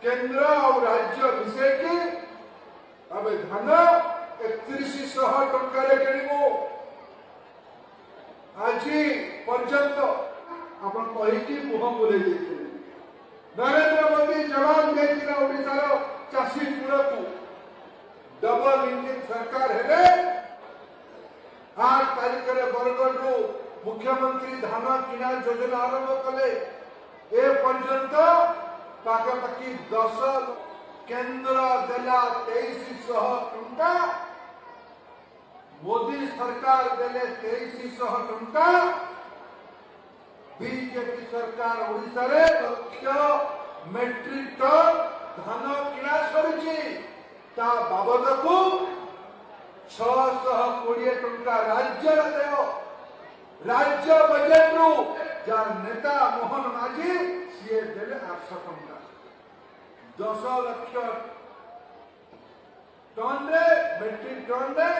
केंद्र और राज्य मिसेकी अब धान 3100 टंकार किणु आज पर्यंत आपण कहीकि मुह बुले नरेंद्र मोदी जवाब देथिला ओडिशार चाषी कूल को डबल इंजिन सरकार हेले 8 तारीख में बरगढ़ मुख्यमंत्री धान किना योजना आरंभ कले ए पर्यंत पाखापाखि 10 केंद्र देला 2300 टंका मोदी सरकार देले 2300 टंका बीजेपी सरकार ओडिशा रे लक्ष मेट्रिक टन धान किना सरुची ता बाबद को 620 टंका राज्य देव राज्य बजेट रु जार नेता मोहन माझी सीए देले 800 टंका 10 लाख टन रे मेट्रिक टन रे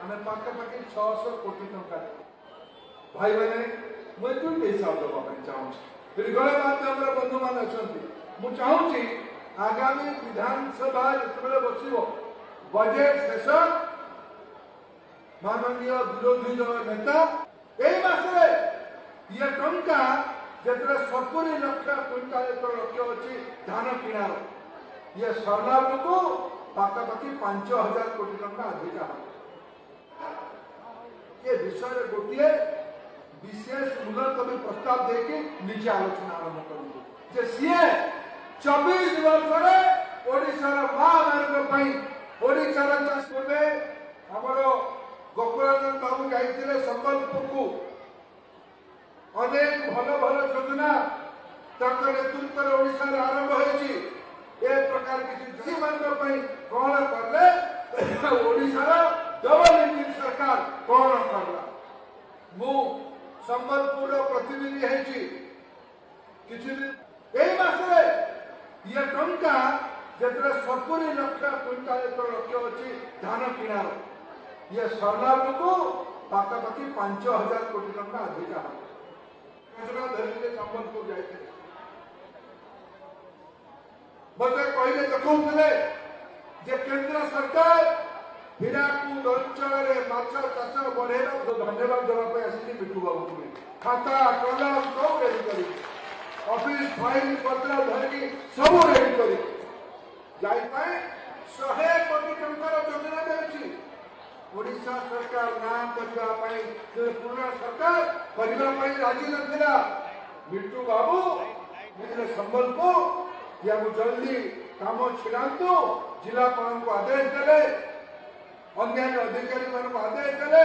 आमे पाखापाखि 600 कोटी टंका भाई मैंने मैं दुईटे हिसाब देवा चाहूँ गणमाध्यम बंधु मान अच्छा मुझे चाहूँगी आगामी विधानसभा जिते बस बजेट सेशन माननीय विरोधी दल नेता मसरे ये टंका जिते 70 लाख क्विंटाल लक्ष्य अच्छी धान किणार ये सरला को पाखापाखि 5000 कोटी टंका अधिका ये विषय गोटे विशेष मुलतवी प्रस्ताव देके निजे आलोचना आरंभ करूँ सीए 24 वर्ष ओडिशार मां ओडिशार चाष पूर्वे आमर गोकुलानंद बाबू जाइए संबलपुर को अनेक भल भल योजना नेतृत्व ओडिशार आरंभ होती ए प्रकार किसी कौन करले ओडिशार डबल इंजिन सरकार कौन करला मु संबलपुर प्रतिनिधि है किसी दिन मसरे ये टंका जिते 70 लाख क्विंटाल लक्ष्य अच्छी धान किणार ये सरला को पाखापाखि 5000 कोटी टंका अधिका धरिले संबलपुर जाते मत कहले देखते जे केंद्र सरकार हीराकुद अंचल माछ चाष बढ़े धन्यवाद देवाई आसी बिटू बाबू को खाता कलम सब रेडी कर ऑफिस फाइल पत्र धरिकी सब रेडी कर 100 कोटी टंकार योजना देती ओडिशा सरकार नाम करने पुराना सरकार करने राजी नथिला बिट्टू बाबू संबलपुर या जल्दी काम छिड़ातु जिलापाल को आदेश देले अन्य अधिकारी आदेश देले